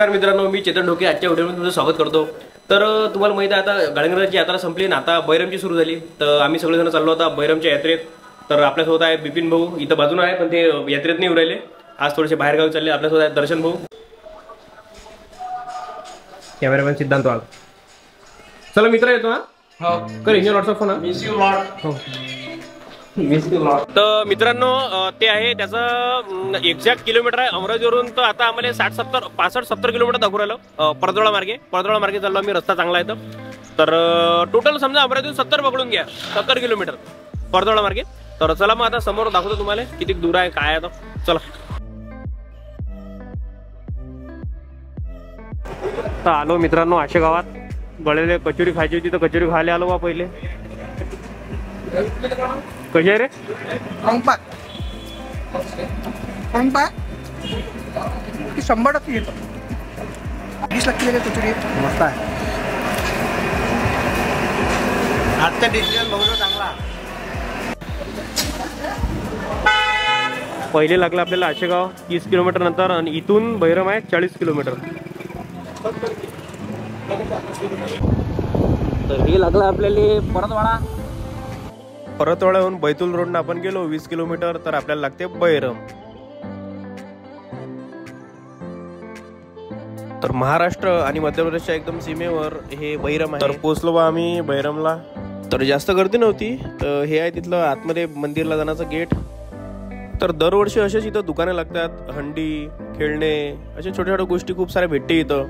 नमस्कार मित्रांनो, मी चेतन ढोके आजच्या व्हिडिओमध्ये तुमचं स्वागत करतो। तर तुम्हाला माहिती आहे आता गाळंगराची यात्रा संपली ना, आता बैरमची सुरू झाली। तर आम्ही सगळेजण चाललो होता बैरमच्या यात्रेत। तर आपल्यासोबत आहे बिपिन भाऊ, इथं बाजून आहे पण ते यात्रेत नाही उरायले, आज थोडेसे बाहेर गावी चालले। आपल्यासोबत आहे दर्शन भाऊ, कॅमेरामॅन सिद्धांत वाघ। चला मित्र येतो हा, कर engine WhatsApp phone. Miss you lot, miss you lot. तर मित्रांनो ते आहे त्याचं एक्झॅक्ट किलोमीटर आहे अमरावतीवरून। तर आता आम्हाला 65-70 किलोमीटर दाखवू राहिलं परदोळा मार्गे चाललो आम्ही। रस्ता चांगला आहे तर टोटल समजा अमरावतीतून 70 पकडून घ्या, 70 किलोमीटर परदोळा मार्गे। तर चला मग आता समोर दाखवतो तुम्हाला किती दूर आहे काय आहे। तर चला, तर आलो मित्रांनो आशे गावात। गळेले कचोरी खायची होती तर कचोरी खायला आलो बा पहिले। कशी आहे रे? पंपाक 100% येतो। 20 लाख किलो कचोरी मस्त आहे। आजचा डिजिटल बघणं चांगला। पहिले लागलं आपल्याला आशेगाव 30 किलोमीटर नंतर, आणि इथून बैरम आहे 40 किलोमीटर। तर हे लागलं आपल्याला परतवाड्याहून बैतूल रोडनं आपण गेलो 20 किलोमीटर, तर आपल्याला लागते बैरम। तर महाराष्ट्र आणि मध्य प्रदेशच्या एकदम सीमेवर हे बैरम आहे। तर पोहोचलो बा आम्ही बैरमला। तर जास्त गर्दी नव्हती। तर हे आहे तिथलं आतमध्ये मंदिरला जाण्याचं गेट। तर दरवर्षी असेच इथं दुकाने लागतात, हंडी, खेळणे, अशा छोट्या छोट्या गोष्टी खूप साऱ्या भेटते इथं।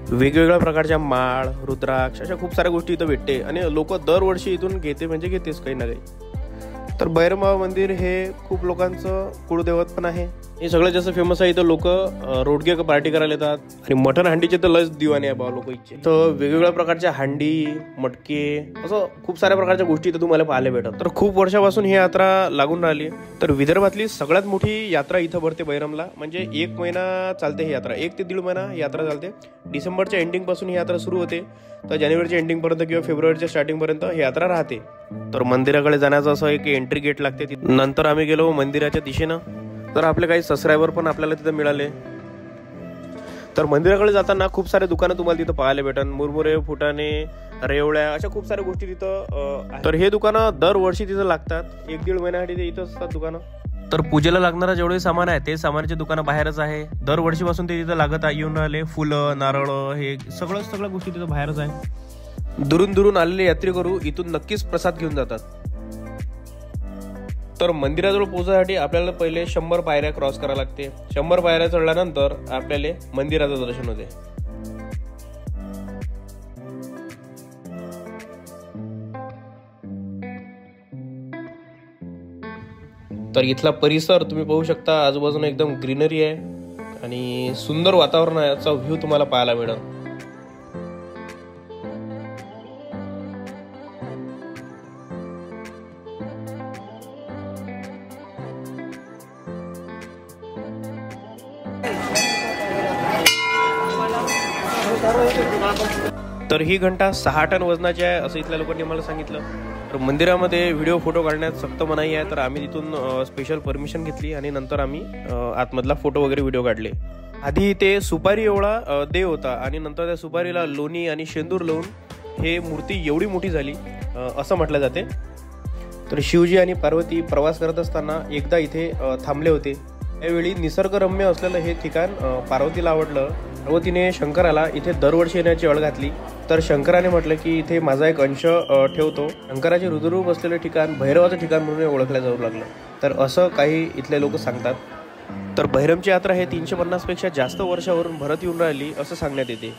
वेगवेगळ्या प्रकारच्या माळ, रुद्राक्ष, अशा खूप साऱ्या गोष्टी इथं भेटते आणि लोक दरवर्षी इथून घेतेच काही ना काही। तर बैरमबाबा मंदिर हे खूप लोकांचं कुळदैवत पण आहे। हे सगळ्यात जास्त फेमस आहे। इथं लोक रोडगे पार्टी करायला येतात आणि मटन हंडीचे तर लस दिवाने आहे बा लोक इथे। तर वेगवेगळ्या प्रकारच्या हंडी, मटके, असं खूप साऱ्या प्रकारच्या गोष्टी इथं तुम्हाला पाहायला भेटतात। तर खूप वर्षापासून ही यात्रा लागून राहिली। तर विदर्भातली सगळ्यात मोठी यात्रा इथं भरते बैरमला। म्हणजे 1 महिना चालते ही यात्रा, 1 ते 1.5 महिना यात्रा चालते। डिसेंबरच्या एंडिंग पासून ही यात्रा सुरू होते तर जानेवारीच्या एंडिंग पर्यंत किंवा फेब्रुवारीच्या स्टार्टिंग पर्यंत ही यात्रा राहते। तर मंदिराकडे जाण्याचं असं एक एंट्री गेट लागते। नंतर आम्ही गेलो मंदिराच्या दिशेनं। तर आपले काही सबस्क्रायबर पण आपल्याला तिथं मिळाले। तर मंदिराकडे जाताना खूप सारे दुकानं तुम्हाला तिथं पाहायला भेटतात, मुरमुरे, फुटाणे, रेवळ्या, अशा खूप साऱ्या गोष्टी तिथं। तर हे दुकानं दरवर्षी तिथं लागतात, 1-1.5 महिन्यासाठी ते इथं असतात दुकानं। तर पूजेला लागणारं जेवढे सामान आहे ते सामानाचे दुकानं बाहेरच आहे। दरवर्षीपासून ते तिथं लागत येऊन राहिले। फुलं, नारळ, हे सगळ्या गोष्टी तिथं बाहेरच आहे। दुरून आलेले यात्रेकरू इथून नक्कीच प्रसाद घेऊन जातात। तर मंदिराजवळ पोहोचण्यासाठी आपल्याला पहिले 100 पायऱ्या क्रॉस करायला लागते। 100 पायऱ्या चढल्यानंतर आपल्याला मंदिराचं दर्शन होते। तर इथला परिसर तुम्ही पाहू शकता, आजूबाजूला एकदम ग्रीनरी आहे आणि सुंदर वातावरण आहे, याचा व्ह्यू तुम्हाला पाहायला मिळेल। तर ही घंटा 6 टन वजनाची आहे असं इथल्या लोकांनी मला सांगितलं। तर मंदिरामध्ये व्हिडिओ फोटो काढण्यात सक्त मनाई आहे। तर आम्ही तिथून स्पेशल परमिशन घेतली आणि नंतर आम्ही आतमधला फोटो वगैरे व्हिडिओ काढले। आधी ते सुपारी एवढा देव होता आणि नंतर त्या सुपारीला लोणी आणि शेंदूर लावून हे मूर्ती एवढी मोठी झाली असं म्हटलं जाते। तर शिवजी आणि पार्वती प्रवास करत असताना एकदा इथे थांबले होते। त्यावेळी निसर्गरम्य असलेलं हे ठिकाण पार्वतीला आवडलं। पार्वतीने शंकराला इथे दरवर्षी येण्याची अळ घातली। तर शंकराने म्हटलं की इथे माझा एक अंश ठेवतो। शंकराचे रुद्ररूप असलेले ठिकाण भैरवाचं ठिकाण म्हणून ओळखलं जाऊ लागलं। तर असं काही इथले लोक सांगतात। तर बैरमची यात्रा हे 350 पेक्षा जास्त वर्षावरून भरत येऊन राहिली असं सांगण्यात येते।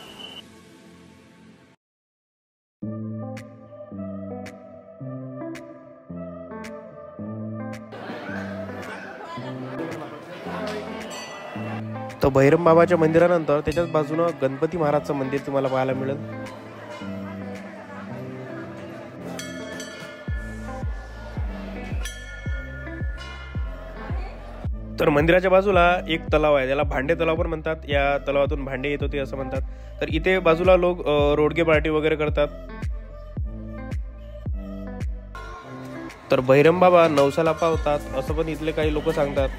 तर बैरम बाबाच्या मंदिरानंतर त्याच्याच बाजूनं गणपती महाराजचं मंदिर तुम्हाला पाहायला मिळेल। तर मंदिराच्या बाजूला एक तलाव आहे, त्याला भांडे तलाव पण म्हणतात. या तलावातून भांडे येत होते असं म्हणतात. तर इथे बाजूला लोक रोडगे पार्टी वगैरे करतात. तर बहिरम बाबा नवसाला पावतात असं पण इथले काही लोक सांगतात.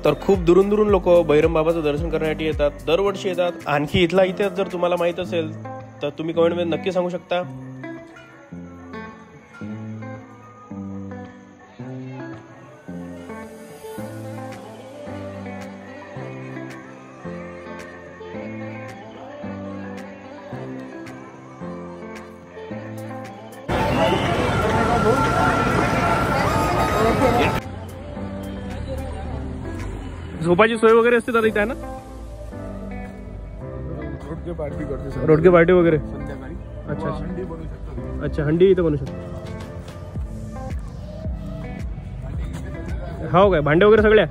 तर खूप दुरून दुरून लोक बहिरम बाबाचं दर्शन करण्यासाठी येतात, दरवर्षी येतात. आणखी इथला इतिहास जर तुम्हाला माहित असेल तर तुम्ही कमेंटमध्ये नक्की सांगू शकता. झोपाची सोय वगैरे असते दादा इथे आहे ना? रोडगे पार्टी वगैरे. अच्छा अच्छा, हंडी इथं बनवू शकतो. हो काय, भांडे वगैरे सगळे.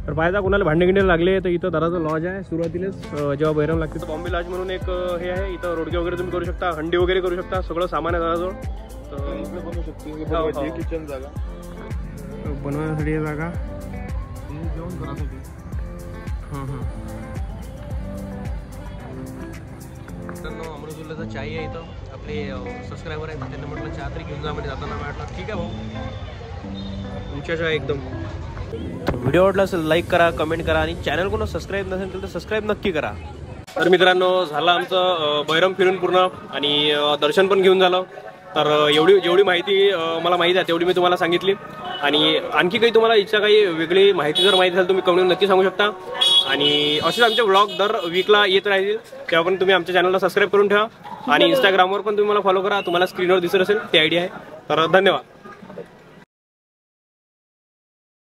तर पाहिजे कोणाला भांडे गिंडे लागले तर इथं दादाचं लॉज आहे. सुरुवातीलाच जेव्हा बहिरम लागते तर बॉम्बे लॉज म्हणून एक हे आहे. इथं रोडगे वगैरे तुम्ही करू शकता, हंडी वगैरे करू शकता, सगळं सामान आहे दादाजवळ. बनवू शकते किचन जागा बनवण्यासाठी जागा. अमृतुल्लाचा चाय आहे इथं. आपले सबस्क्रायबर आहेत, त्यांना म्हटलं चहा तरी घेऊन जा म्हणजे जाताना. म्हटलं ठीक आहे भाऊ, तुमच्या चहा एकदम. व्हिडिओ आवडला असेल लाईक करा, कमेंट करा आणि चॅनल कोण सबस्क्राईब नसेल तर सबस्क्राईब नक्की करा. तर मित्रांनो, झालं आमचं बहिरम फिरून पूर्ण आणि दर्शन पण घेऊन झालं. तर जेवढी माहिती मला माहीत आहे तेवढी मी तुम्हाला सांगितली. आणि आणखी काही तुम्हाला इच्छा काही वेगळी माहिती जर माहिती असेल तुम्ही कमेंट नक्की सांगू शकता. आणि असेच आमचे व्लॉग दर वीकला येत राहतील, तेव्हा पण तुम्ही आमच्या चॅनलला सबस्क्राईब करून ठेवा. आणि इंस्टाग्रामवर पण तुम्ही मला फॉलो करा, तुम्हाला स्क्रीनवर दिसत असेल ती आयडी आहे. तर धन्यवाद.